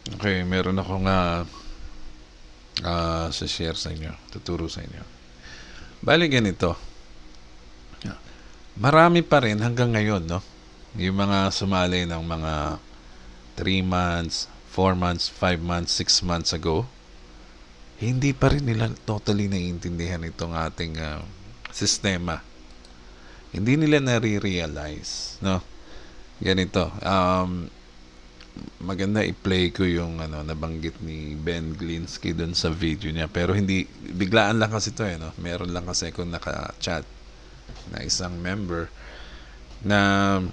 Okay, meron akong sa-share sa inyo, tuturo sa inyo. Bali ganito, marami pa rin hanggang ngayon, no? Yung mga sumali ng mga 3 months, 4 months, 5 months, 6 months ago, hindi pa rin nila totally naiintindihan itong ating sistema. Hindi nila nare-realize, no? Ganito, maganda i-play ko yung nabanggit ni Ben Glinsky doon sa video niya, pero hindi biglaan lang kasi to no. Meron lang kasi ako naka-chat na isang member na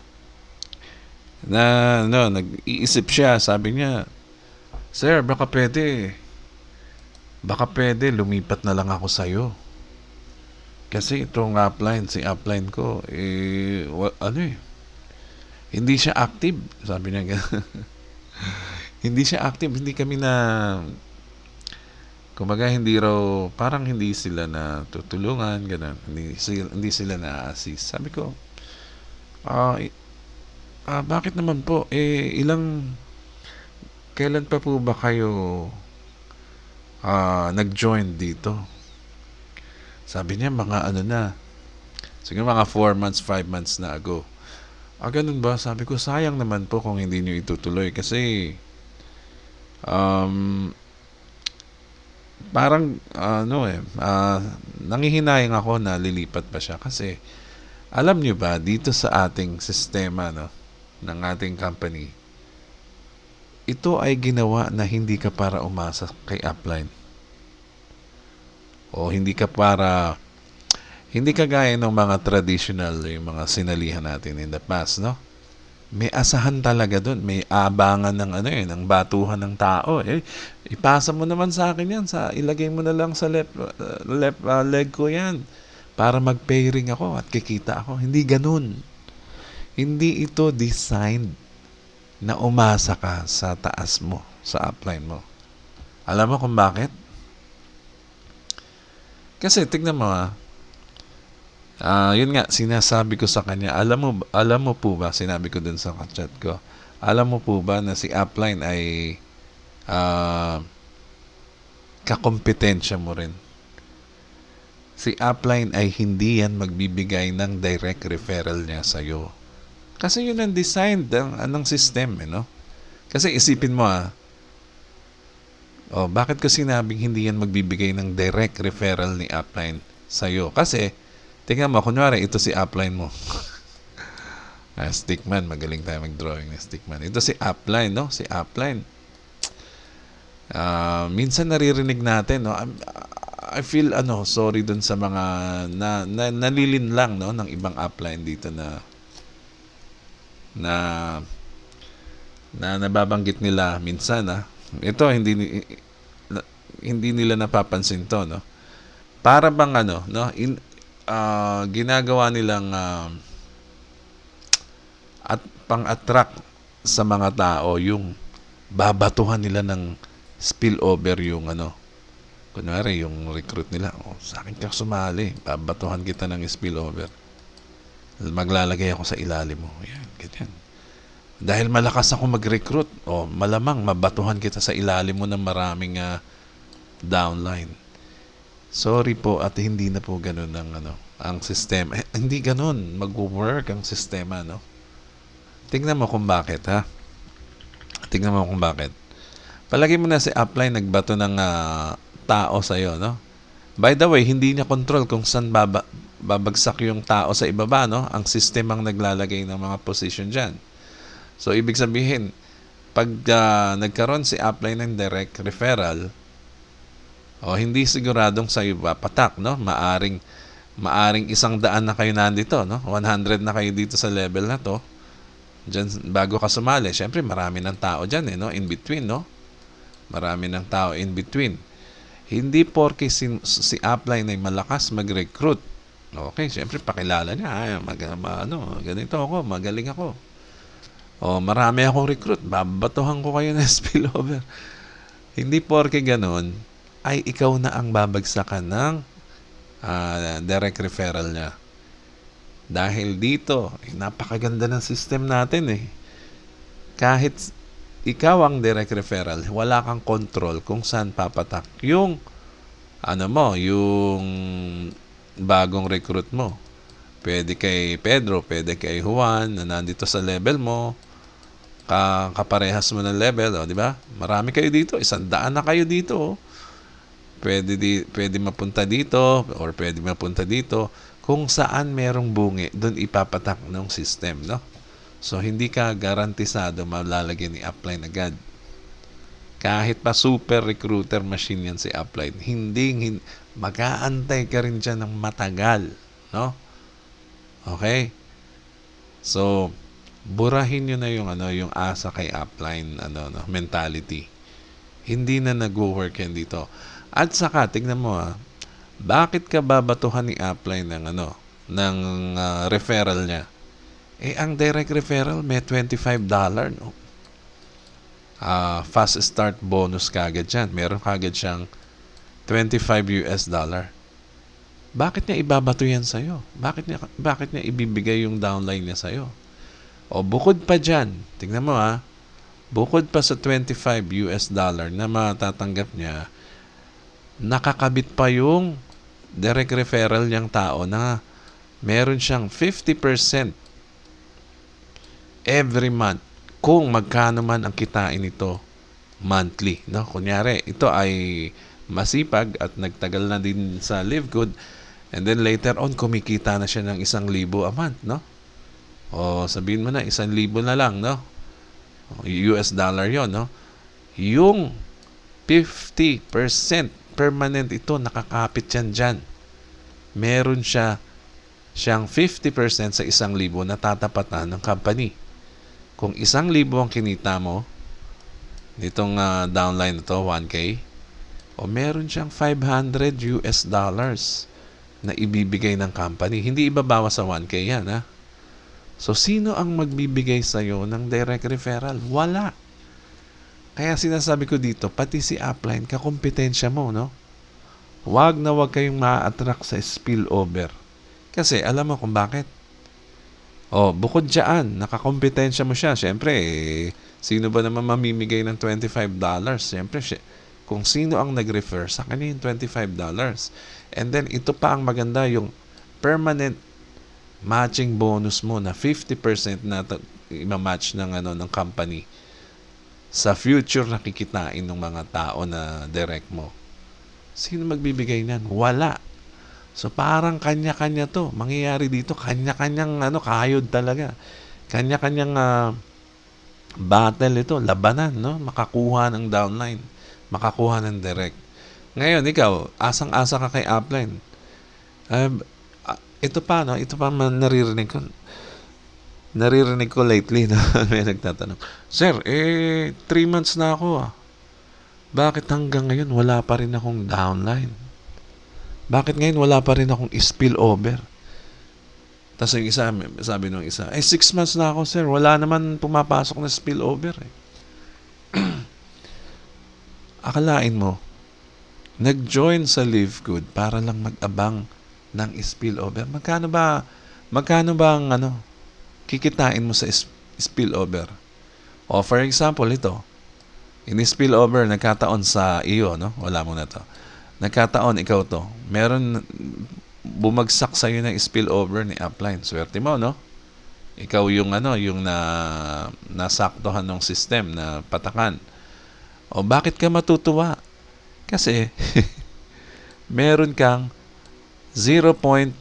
nag-iisip siya, sabi niya, "Sir, baka pwede lumipat na lang ako sa'yo. Kasi itong si upline ko, hindi siya active." Sabi niya gano'n. Hindi siya active, hindi kami na, kumbaga hindi raw, parang hindi sila na tutulungan, gano'n. Hindi sila na-assist. Sabi ko, bakit naman po? Kailan pa po ba kayo nag-join dito? Sabi niya, siguro mga 4 months, 5 months na ago. Ganun ba? Sabi ko, sayang naman po kung hindi nyo itutuloy kasi parang nangihinayang ako na lilipat pa siya kasi alam nyo ba dito sa ating sistema ng ating company, ito ay ginawa na hindi ka para umasa kay upline o hindi ka gaya ng mga traditional yung mga sinalihan natin in the past, no? May asahan talaga doon. May abangan ng ng batuhan ng tao. Ipasa mo naman sa akin yan. Ilagay mo na lang sa left leg ko yan. Para mag-pairing ako at kikita ako. Hindi ganun. Hindi ito designed na umasa ka sa taas mo, sa upline mo. Alam mo kung bakit? Kasi tignan mo yun nga, sinasabi ko sa kanya, alam mo po ba, sinabi ko dun sa chat ko, alam mo po ba na si upline ay kakompetensya mo rin. Si upline ay hindi yan magbibigay ng direct referral niya sa'yo. Kasi yun ang design ng system, no? Kasi isipin mo bakit ko sinabing hindi yan magbibigay ng direct referral ni upline sa'yo? Kasi, tingnan mo, kunwari, ito si upline mo. Stickman, magaling tayo mag-drawing ng stickman. Ito si upline, no? Si upline. Minsan naririnig natin, no? I feel, sorry dun sa mga nalilin lang, no? Ng ibang upline dito na nababanggit nila minsan, Ito, hindi nila napapansin to, no? Para bang ginagawa nilang at pang-attract sa mga tao yung babatuhan nila ng spillover yung kunwari yung recruit nila, sa akin ka sumali, babatuhan kita ng spillover, maglalagay ako sa ilalim mo, yan, ganyan. Dahil malakas ako mag-recruit, malamang mabatuhan kita sa ilalim mo ng maraming downline. Sorry po at hindi na po ganun ang sistema. Hindi ganun mag-work ang sistema, no? Tingnan mo kung bakit, ha? Tingnan mo kung bakit. Palagi mo na si upline nagbato ng tao sa'yo, no? By the way, hindi niya control kung saan babagsak yung tao sa ibaba, no? Ang sistemang naglalagay ng mga position dyan. So, ibig sabihin, pag nagkaroon si upline ng direct referral, hindi siguradong sa'yo patak, no? Maaring 100 na kayo nandito, no? 100 na kayo dito sa level na to. Diyan, bago ka sumali, syempre marami ng tao dyan, no? In between, no? Marami ng tao in between. Hindi porke si upline ay malakas mag-recruit. Okay, syempre pakilala niya, ganito ako, magaling ako. Marami akong recruit, babatuhan ko kayo ng spillover. Hindi porke ganun, ay ikaw na ang babagsakan ng direct referral niya. Dahil dito, napakaganda ng system natin. Kahit ikaw ang direct referral, wala kang control kung saan papatak yung yung bagong recruit mo. Pwede kay Pedro, pwede kay Juan na nandito sa level mo, kaparehas mo ng level, di ba? Marami kayo dito, 100 na kayo dito. Pwede mapunta dito or pwede mapunta dito. Kung saan merong bungi, doon ipapatak ng system, no? So, hindi ka garantisado malalagyan ni upline agad. Kahit pa super recruiter machine yan si upline, hindi mag-aantay ka rin dyan ng matagal, no? Okay? So, burahin nyo na yung asa kay upline mentality. Hindi na nag-work yan dito. At saka, tignan mo bakit ka babatuhan ni upline ng referral niya? Ang direct referral may $25, no? Fast start bonus kagad yan. Meron kagad siyang $25. Bakit niya ibabato yan sa'yo? Bakit niya ibibigay yung downline niya sa'yo? O bukod pa dyan, tingnan mo bukod pa sa $25 na matatanggap niya, nakakabit pa yung direct referral niyang tao na meron siyang 50% every month kung magkano man ang kitain nito monthly, no? Kunyari, ito ay masipag at nagtagal na din sa Live Good, and then later on kumikita na siya ng 1,000 a month, no? O sabihin mo na 1,000 na lang, no? US dollar 'yon, no? Yung 50% permanent ito, nakakapit yan dyan. Meron siyang 50% sa 1,000 na tatapatan ng company. Kung 1,000 ang kinita mo, nitong downline na to, 1K, o meron siyang $500 na ibibigay ng company. Hindi ibabawas sa 1K yan, ha? So, sino ang magbibigay sa'yo ng direct referral? Wala. Kaya sinasabi ko dito, pati si upline, kakompetensya mo, no? Wag kayong ma-attract sa spillover. Kasi, alam mo kung bakit? Bukod dyan, nakakompetensya mo siya. Siyempre, sino ba naman mamimigay ng $25? Siyempre, kung sino ang nag-refer, sa kanya yung $25. And then, ito pa ang maganda, yung permanent matching bonus mo na 50% na ima-match ng company sa future na kikitain ng mga tao na direct mo. Sino magbibigay niyan? Wala. So, parang kanya-kanya to. Mangyayari dito, kanya-kanyang kayod talaga. Kanya-kanyang battle ito, labanan, no? Makakuha ng downline, makakuha ng direct. Ngayon, ikaw, asang-asa ka kay upline. Ito pa naririnig ko lately na may nagtatanong, Sir, 3 months na ako Bakit hanggang ngayon wala pa rin akong downline? Bakit ngayon wala pa rin akong spillover? Tapos yung isa, sabi nung isa, 6 months na ako, sir, wala naman pumapasok na spillover Akalain mo, nag-join sa Live Good para lang mag-abang ng spillover. Magkano ba ang kikitain mo sa spillover? O for example, ito, in-spillover, nagkataon sa iyo, no? Wala mo na to. Nagkataon, ikaw to. Meron, bumagsak sa'yo ng spillover ni upline. Swerte mo, no? Ikaw yung nasaktohan ng system na patakan. O bakit ka matutuwa? Kasi, meron kang $0.25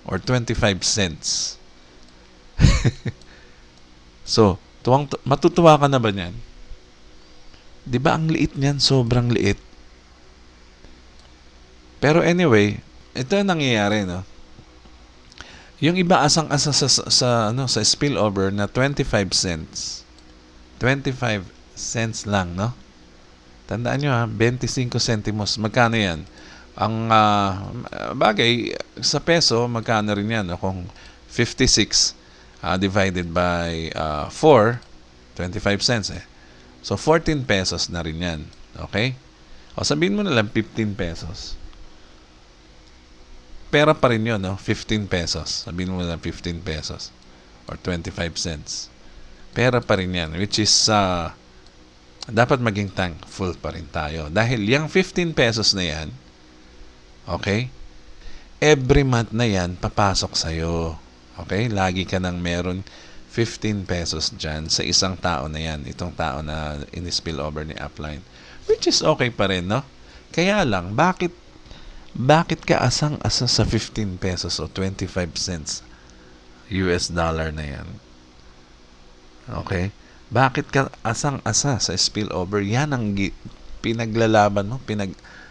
or 25 cents. So, matutuwa ka na ba niyan? Di ba ang liit niyan? Sobrang liit. Pero anyway, ito ang nangyayari, no? Yung iba asang-asa sa spillover na 25 cents. 25 cents lang, no? Tandaan nyo 25 centimos. Magkano yan? Ang bagay, sa peso, magkano rin yan? No? Kung 56 divided by 4, 25 cents So, 14 pesos na rin yan. Okay? O sabihin mo na lang 15 pesos. Pera pa rin yun, no? 15 pesos. Sabihin mo na lang 15 pesos. Or 25 cents. Pera pa rin yan, which is dapat maging thankful pa rin tayo. Dahil yung 15 pesos na yan, okay, every month na yan, papasok sa'yo. Okay? Lagi ka nang meron 15 pesos dyan sa isang tao na yan. Itong tao na in-spill over ni Upline. Which is okay pa rin, no? Kaya lang, bakit ka asang-asa sa 15 pesos o 25 cents US dollar na yan? Okay? Bakit ka asang-asa sa spillover? Yan ang pinaglalaban mo.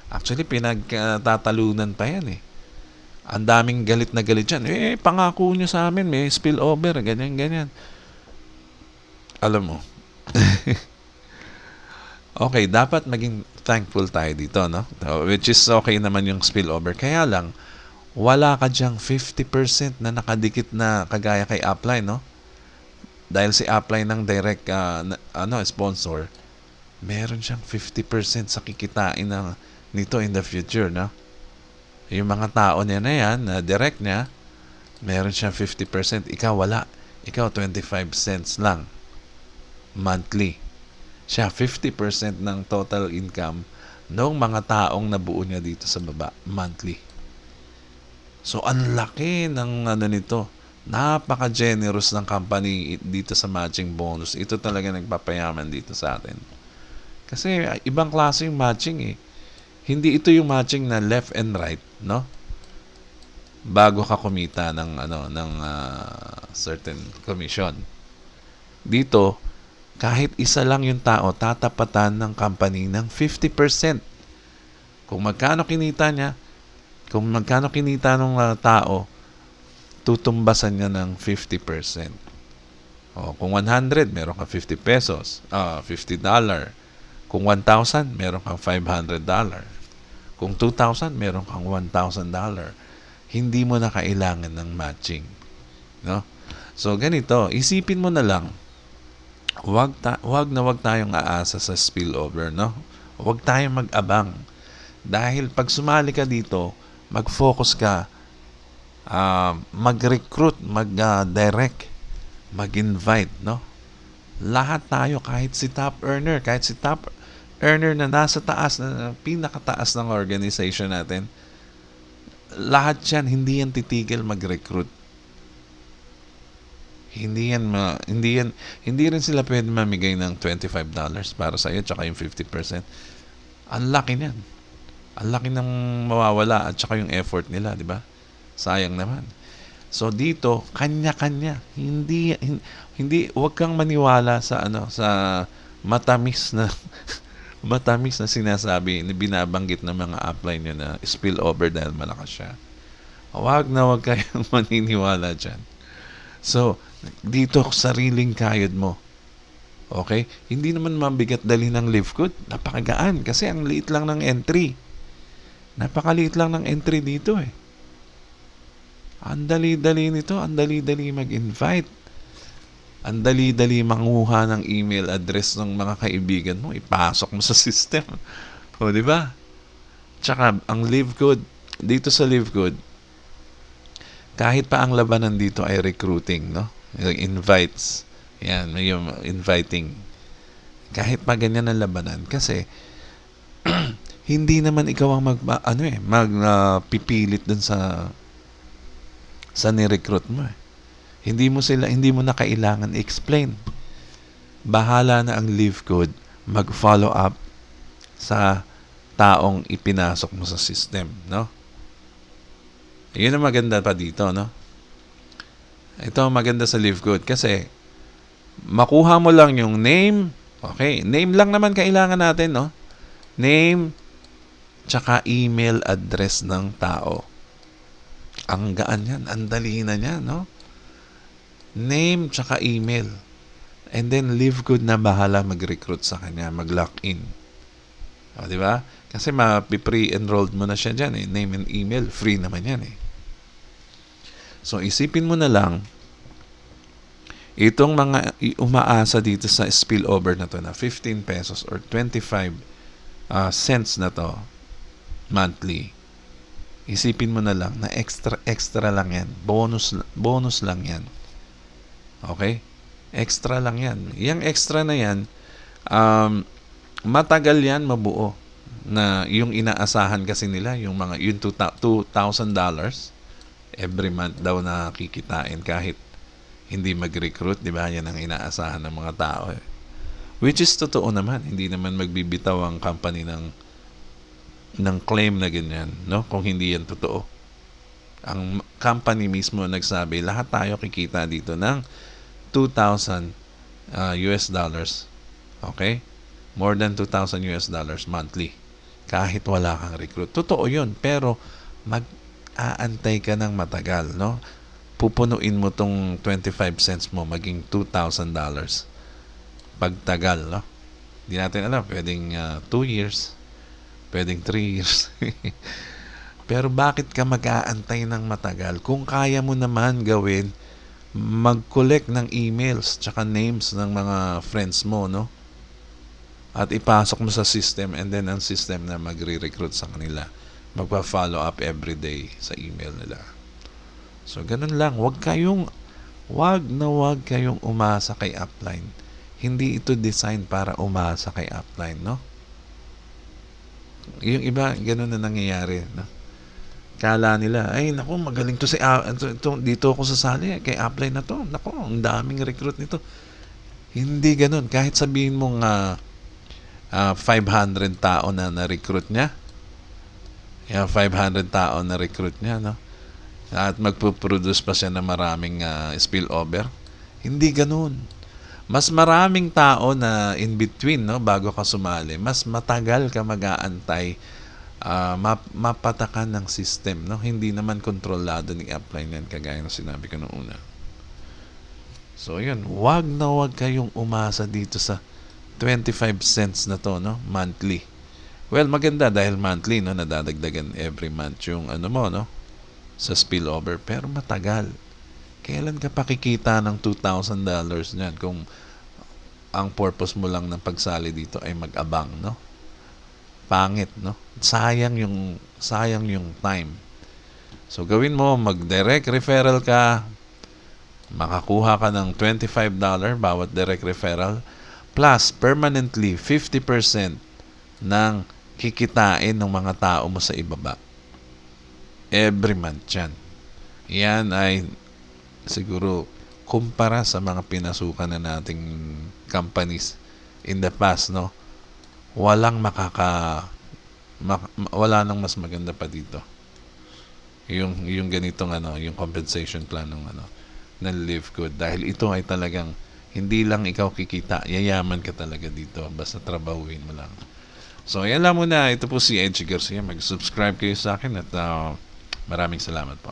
Actually, pinagtatalunan pa yan eh. Ang daming galit na galit dyan. Pangako nyo sa amin, may spillover, ganyan. Alam mo. Okay, dapat maging thankful tayo dito, no? Which is okay naman yung spillover. Kaya lang, wala ka dyang 50% na nakadikit na kagaya kay Upline, no? Dahil si Upline ng direct sponsor, meron siyang 50% sa kikitain nito in the future, no? Yung mga tao niya na yan, na direct niya, meron siyang 50%. Ikaw wala. Ikaw 25 cents lang monthly. Siya 50% ng total income ng mga taong nabuo niya dito sa baba monthly. So ang laki ng nito. Napaka-generous ng company dito sa matching bonus. Ito talaga nagpapayaman dito sa atin. Kasi ibang klase yung matching eh. Hindi ito yung matching na left and right, no? Bago ka kumita ng certain commission. Dito, kahit isa lang yung tao, tatapatan ng company ng 50%. Kung magkano kinita ng tao, tutumbasan niya ng 50%. Kung 100, meron kang 50 pesos, $50. Kung 1,000, meron kang $500. Kung 2,000, meron kang $1,000. Hindi mo na kailangan ng matching, no? So ganito, isipin mo na lang, wag tayong aasa sa spillover, no? Wag tayong mag-abang. Dahil pag sumali ka dito, mag-focus ka, mag-recruit, mag-direct, mag-invite, no? Lahat tayo, kahit si top earner na nasa taas, na pinakataas ng organization natin, lahat yan, hindi yan titigil mag-recruit. Hindi rin sila pwede mamigay ng $25 para sa iyo, tsaka yung 50%. Ang laki niyan. Ang laki ng mawawala at tsaka yung effort nila, di ba? Sayang naman. So dito, kanya-kanya. Hindi wag kang maniwala sa matamis na matamis na sinasabi, na binabanggit ng mga upline nyo na spillover dahil malakas siya. Wag kayong maniniwala dyan. So, dito, sariling kayod mo. Okay? Hindi naman mabigat dali ng live code. Napakagaan kasi ang liit lang ng entry. Napakaliit lang ng entry dito eh. Ang dali-dali nito, ang dali-dali mag-invite. Ang dali-dali manguha ng email address ng mga kaibigan mo, ipasok mo sa system. O, di ba? Tsaka, ang live code, dito sa live code, kahit pa ang labanan dito ay recruiting, no? Yung invites. Yan, yung inviting. Kahit pa ganyan ang labanan. Kasi, hindi naman ikaw ang magpipilit dun sa ni-recruit mo eh. Hindi mo na kailangan explain. Bahala na ang leave code mag-follow up sa taong ipinasok mo sa system, no? Yun ang maganda pa dito, no? Ito ang maganda sa leave code kasi makuha mo lang yung name. Okay, name lang naman kailangan natin, no? Name tsaka email address ng tao. Ang gaan yan. Ang dali na niya, no? Name tsaka email. And then, live good na bahala mag-recruit sa kanya, mag-lock in. O, di ba? Kasi pre-enrolled mo na siya dyan eh. Name and email, free naman yan eh. So, isipin mo na lang, itong mga umaasa dito sa spillover na to na 15 pesos or 25 cents na to monthly. Isipin mo na lang na extra lang yan. Bonus lang yan. Okay? Extra lang yan. Yung extra na yan, um, matagal yan mabuo na yung inaasahan kasi nila yung mga yung $2,000 every month daw na kikitain kahit hindi mag-recruit, di ba? Yan ang inaasahan ng mga tao. Which is totoo naman, hindi naman magbibitaw ang company ng claim na ganyan, no? Kung hindi yan totoo. Ang company mismo nagsabi, lahat tayo kikita dito ng 2,000 US dollars. Okay? More than 2,000 US dollars monthly. Kahit wala kang recruit. Totoo yun. Pero mag-aantay ka ng matagal, no? Pupunuin mo tong 25 cents mo maging $2,000 pagtagal, no? Hindi natin alam. Pwedeng 2 years. Pwedeng 3 years. Pero bakit ka mag-aantay ng matagal? Kung kaya mo naman gawin, mag-collect ng emails tsaka names ng mga friends mo, no? At ipasok mo sa system, and then ang system na magre-recruit sa kanila. Magpa-follow up every day sa email nila. So, ganun lang. Wag na wag kayong umasa kay upline. Hindi ito design para umasa kay upline, no? Yung iba, ganun na nangyayari, no? Kala nila, ay naku, magaling to dito ako sasali kay upline na to. Naku, ang daming recruit nito. Hindi ganun. Kahit sabihin mong 500 tao na na-recruit niya. 500 tao na recruit niya, no? At magpo-produce pa siya ng maraming spillover. Hindi ganun. Mas maraming tao na in between, no, bago ka sumali. Mas matagal ka mag-aantay, mapatakan ng system, no? Hindi naman kontrolado ni upline yan, kagaya ng sinabi ko noong una. So, yun. Wag na wag kayong umasa dito sa 25 cents na to, no? Monthly. Well, maganda dahil monthly, no? Nadadagdagan every month yung ano mo, no? Sa spillover. Pero matagal. Kailan ka pakikita ng $2,000 niyan kung ang purpose mo lang ng pagsali dito ay mag-abang, no? Pangit, no? Sayang yung time. So, gawin mo, mag-direct referral ka, makakuha ka ng $25 bawat direct referral, plus permanently 50% ng kikitain ng mga tao mo sa ibaba. Every month yan. Yan ay siguro kumpara sa mga pinasukan na nating companies in the past, no? Wala nang mas maganda pa dito. Yung ganitong yung compensation plan ng Live Good, dahil ito ay talagang hindi lang ikaw kikita, yayaman ka talaga dito basta trabahuin mo lang. So, yan lang muna. Ito po si Edgy Garcia. Mag-subscribe kayo sa akin at maraming salamat po.